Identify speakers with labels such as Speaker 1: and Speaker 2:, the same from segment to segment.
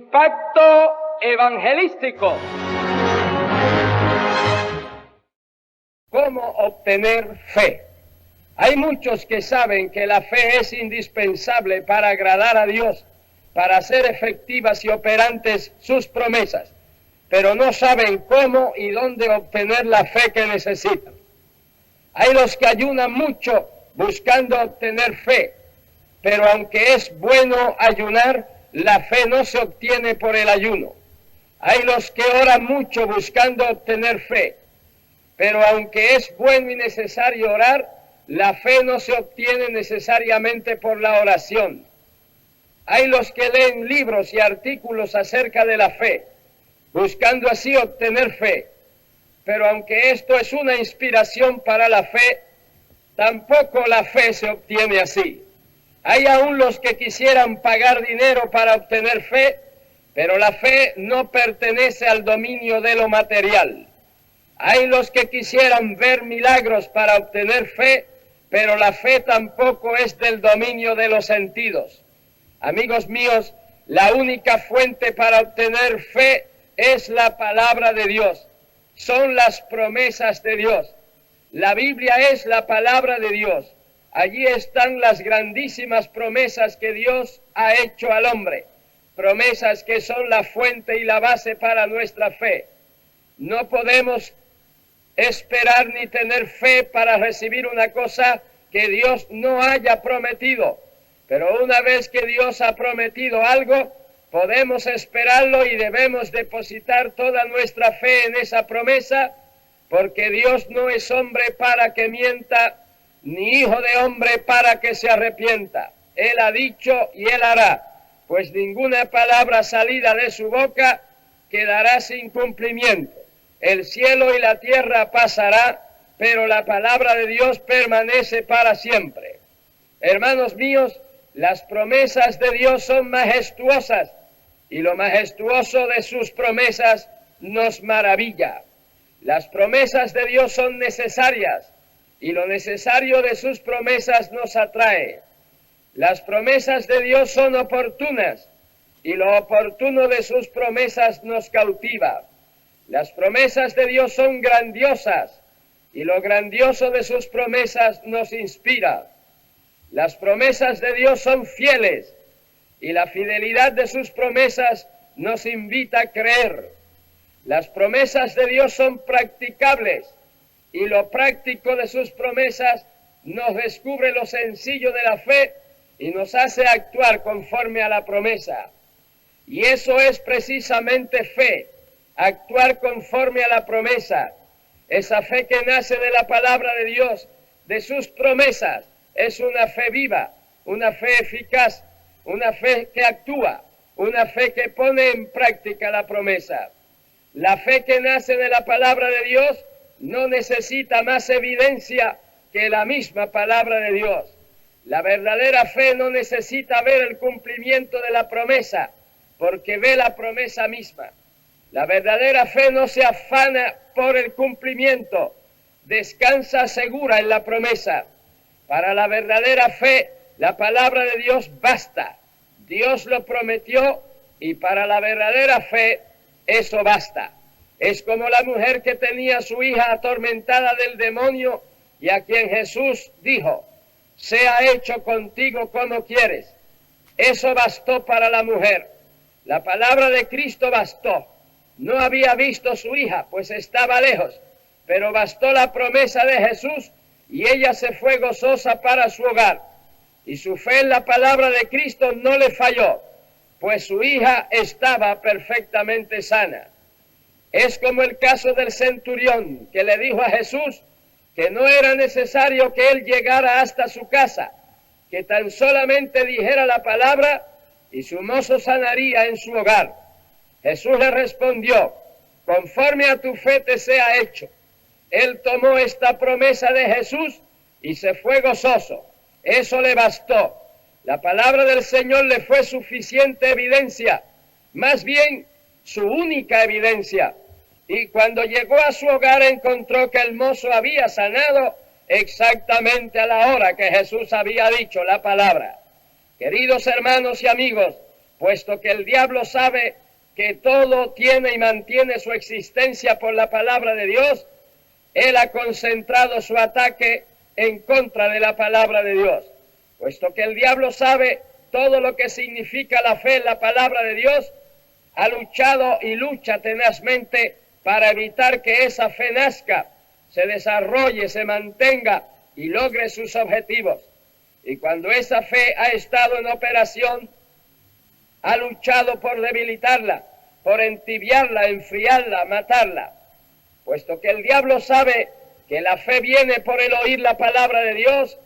Speaker 1: Impacto evangelístico. ¿Cómo obtener fe? Hay muchos que saben que la fe es indispensable para agradar a Dios, para hacer efectivas y operantes sus promesas, pero no saben cómo y dónde obtener la fe que necesitan. Hay los que ayunan mucho buscando obtener fe, pero aunque es bueno ayunar, la fe no se obtiene por el ayuno. Hay los que oran mucho buscando obtener fe, pero aunque es bueno y necesario orar, la fe no se obtiene necesariamente por la oración. Hay los que leen libros y artículos acerca de la fe, buscando así obtener fe, pero aunque esto es una inspiración para la fe, tampoco la fe se obtiene así. Hay aún los que quisieran pagar dinero para obtener fe, pero la fe no pertenece al dominio de lo material. Hay los que quisieran ver milagros para obtener fe, pero la fe tampoco es del dominio de los sentidos. Amigos míos, la única fuente para obtener fe es la palabra de Dios. Son las promesas de Dios. La Biblia es la palabra de Dios. Allí están las grandísimas promesas que Dios ha hecho al hombre. Promesas que son la fuente y la base para nuestra fe. No podemos esperar ni tener fe para recibir una cosa que Dios no haya prometido. Pero una vez que Dios ha prometido algo, podemos esperarlo y debemos depositar toda nuestra fe en esa promesa, porque Dios no es hombre para que mienta, ni hijo de hombre para que se arrepienta. Él ha dicho y Él hará, pues ninguna palabra salida de su boca quedará sin cumplimiento. El cielo y la tierra pasará, pero la palabra de Dios permanece para siempre. Hermanos míos, las promesas de Dios son majestuosas, y lo majestuoso de sus promesas nos maravilla. Las promesas de Dios son necesarias, y lo necesario de sus promesas nos atrae. Las promesas de Dios son oportunas, y lo oportuno de sus promesas nos cautiva. Las promesas de Dios son grandiosas, y lo grandioso de sus promesas nos inspira. Las promesas de Dios son fieles, y la fidelidad de sus promesas nos invita a creer. Las promesas de Dios son practicables, y lo práctico de sus promesas nos descubre lo sencillo de la fe y nos hace actuar conforme a la promesa. Y eso es precisamente fe, actuar conforme a la promesa. Esa fe que nace de la palabra de Dios, de sus promesas, es una fe viva, una fe eficaz, una fe que actúa, una fe que pone en práctica la promesa. La fe que nace de la palabra de Dios no necesita más evidencia que la misma palabra de Dios. La verdadera fe no necesita ver el cumplimiento de la promesa, porque ve la promesa misma. La verdadera fe no se afana por el cumplimiento, descansa segura en la promesa. Para la verdadera fe, la palabra de Dios basta. Dios lo prometió y para la verdadera fe, eso basta. Es como la mujer que tenía a su hija atormentada del demonio y a quien Jesús dijo, sea hecho contigo como quieres. Eso bastó para la mujer. La palabra de Cristo bastó. No había visto su hija, pues estaba lejos, pero bastó la promesa de Jesús y ella se fue gozosa para su hogar. Y su fe en la palabra de Cristo no le falló, pues su hija estaba perfectamente sana. Es como el caso del centurión que le dijo a Jesús que no era necesario que él llegara hasta su casa, que tan solamente dijera la palabra y su mozo sanaría en su hogar. Jesús le respondió, conforme a tu fe te sea hecho. Él tomó esta promesa de Jesús y se fue gozoso. Eso le bastó. La palabra del Señor le fue suficiente evidencia, más bien su única evidencia. Y cuando llegó a su hogar encontró que el mozo había sanado exactamente a la hora que Jesús había dicho la palabra. Queridos hermanos y amigos, puesto que el diablo sabe que todo tiene y mantiene su existencia por la palabra de Dios, él ha concentrado su ataque en contra de la palabra de Dios. Puesto que el diablo sabe todo lo que significa la fe en la palabra de Dios, ha luchado y lucha tenazmente para evitar que esa fe nazca, se desarrolle, se mantenga y logre sus objetivos. Y cuando esa fe ha estado en operación, ha luchado por debilitarla, por entibiarla, enfriarla, matarla. Puesto que el diablo sabe que la fe viene por el oír la palabra de Dios,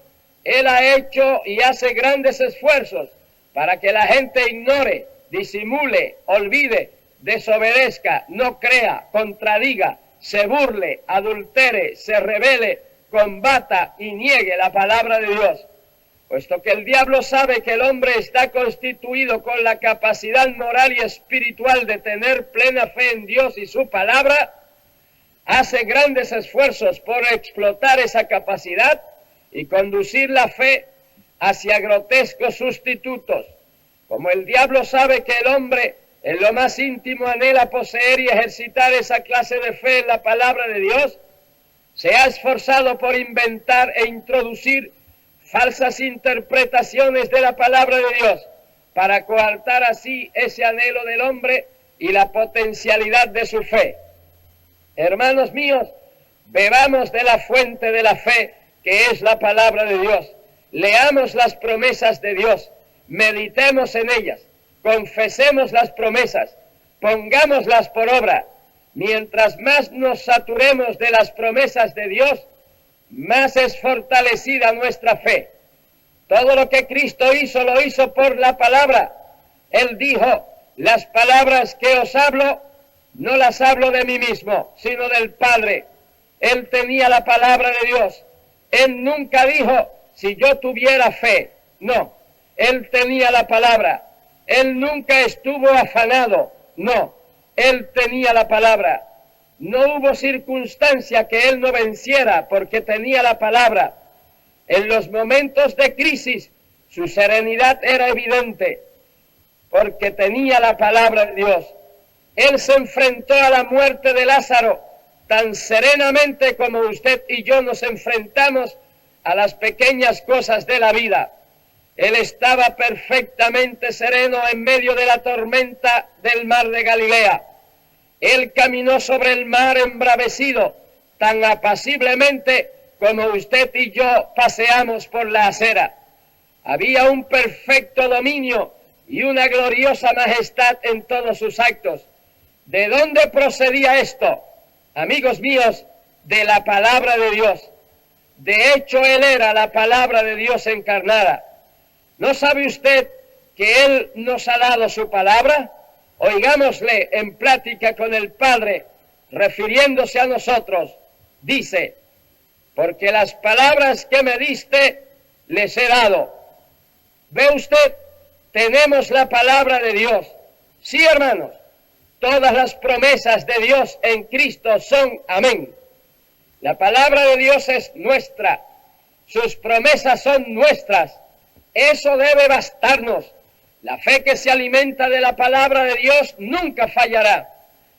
Speaker 1: él ha hecho y hace grandes esfuerzos para que la gente ignore, disimule, olvide, desobedezca, no crea, contradiga, se burle, adultere, se rebele, combata y niegue la palabra de Dios. Puesto que el diablo sabe que el hombre está constituido con la capacidad moral y espiritual de tener plena fe en Dios y su palabra, hace grandes esfuerzos por explotar esa capacidad y conducir la fe hacia grotescos sustitutos. Como el diablo sabe que el hombre en lo más íntimo anhela poseer y ejercitar esa clase de fe en la palabra de Dios, se ha esforzado por inventar e introducir falsas interpretaciones de la palabra de Dios para coartar así ese anhelo del hombre y la potencialidad de su fe. Hermanos míos, bebamos de la fuente de la fe que es la palabra de Dios. Leamos las promesas de Dios, meditemos en ellas, confesemos las promesas, pongámoslas por obra. Mientras más nos saturemos de las promesas de Dios, más es fortalecida nuestra fe. Todo lo que Cristo hizo, lo hizo por la palabra. Él dijo, las palabras que os hablo, no las hablo de mí mismo, sino del Padre. Él tenía la palabra de Dios. Él nunca dijo, si yo tuviera fe. No, él tenía la palabra. Él nunca estuvo afanado. No, él tenía la palabra. No hubo circunstancia que él no venciera porque tenía la palabra. En los momentos de crisis, su serenidad era evidente porque tenía la palabra de Dios. Él se enfrentó a la muerte de Lázaro tan serenamente como usted y yo nos enfrentamos a las pequeñas cosas de la vida. Él estaba perfectamente sereno en medio de la tormenta del mar de Galilea. Él caminó sobre el mar embravecido tan apaciblemente como usted y yo paseamos por la acera. Había un perfecto dominio y una gloriosa majestad en todos sus actos. ¿De dónde procedía esto? Amigos míos, de la palabra de Dios. De hecho, él era la palabra de Dios encarnada. ¿No sabe usted que él nos ha dado su palabra? Oigámosle en plática con el Padre, refiriéndose a nosotros. Dice, porque las palabras que me diste les he dado. ¿Ve usted? Tenemos la palabra de Dios. Sí, hermanos, todas las promesas de Dios en Cristo son amén. La palabra de Dios es nuestra. Sus promesas son nuestras. Eso debe bastarnos. La fe que se alimenta de la palabra de Dios nunca fallará.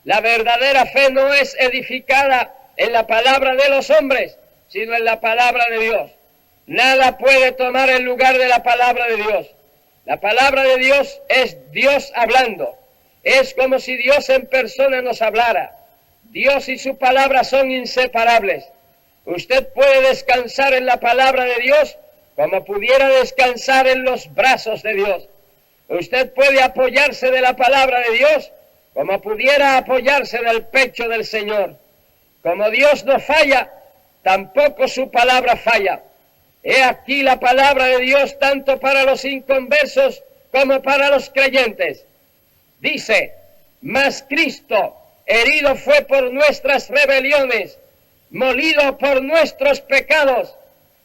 Speaker 1: La verdadera fe no es edificada en la palabra de los hombres, sino en la palabra de Dios. Nada puede tomar el lugar de la palabra de Dios. La palabra de Dios es Dios hablando. Es como si Dios en persona nos hablara. Dios y su palabra son inseparables. Usted puede descansar en la palabra de Dios como pudiera descansar en los brazos de Dios. Usted puede apoyarse de la palabra de Dios como pudiera apoyarse del pecho del Señor. Como Dios no falla, tampoco su palabra falla. He aquí la palabra de Dios tanto para los inconversos como para los creyentes. Dice, mas Cristo herido fue por nuestras rebeliones, molido por nuestros pecados,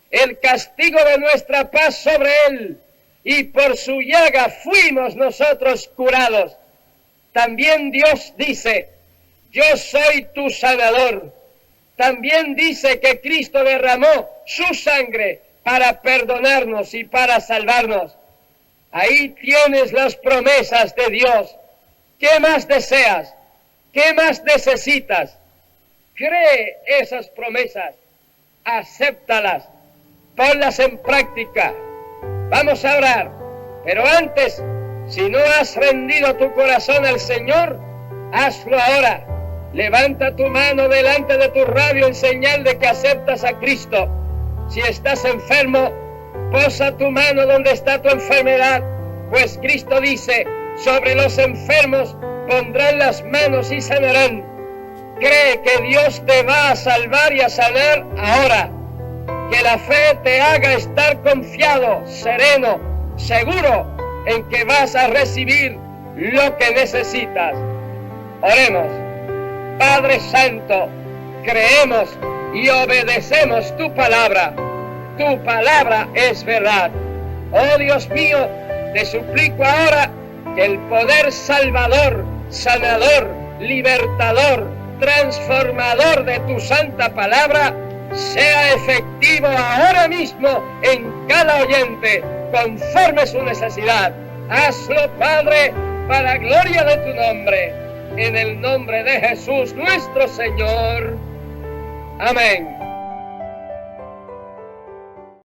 Speaker 1: el castigo de nuestra paz sobre él, y por su llaga fuimos nosotros curados. También Dios dice, yo soy tu sanador. También dice que Cristo derramó su sangre para perdonarnos y para salvarnos. Ahí tienes las promesas de Dios. ¿Qué más deseas? ¿Qué más necesitas? Cree esas promesas, acéptalas, ponlas en práctica. Vamos a orar, pero antes, si no has rendido tu corazón al Señor, hazlo ahora. Levanta tu mano delante de tu radio en señal de que aceptas a Cristo. Si estás enfermo, posa tu mano donde está tu enfermedad, pues Cristo dice, sobre los enfermos pondrán las manos y sanarán. Cree que Dios te va a salvar y a sanar ahora. Que la fe te haga estar confiado, sereno, seguro en que vas a recibir lo que necesitas. Oremos. Padre Santo, creemos y obedecemos tu palabra. Tu palabra es verdad. Oh Dios mío, te suplico ahora que el poder salvador, sanador, libertador, transformador de tu santa palabra sea efectivo ahora mismo en cada oyente, conforme su necesidad. Hazlo, Padre, para gloria de tu nombre, en el nombre de Jesús nuestro Señor. Amén.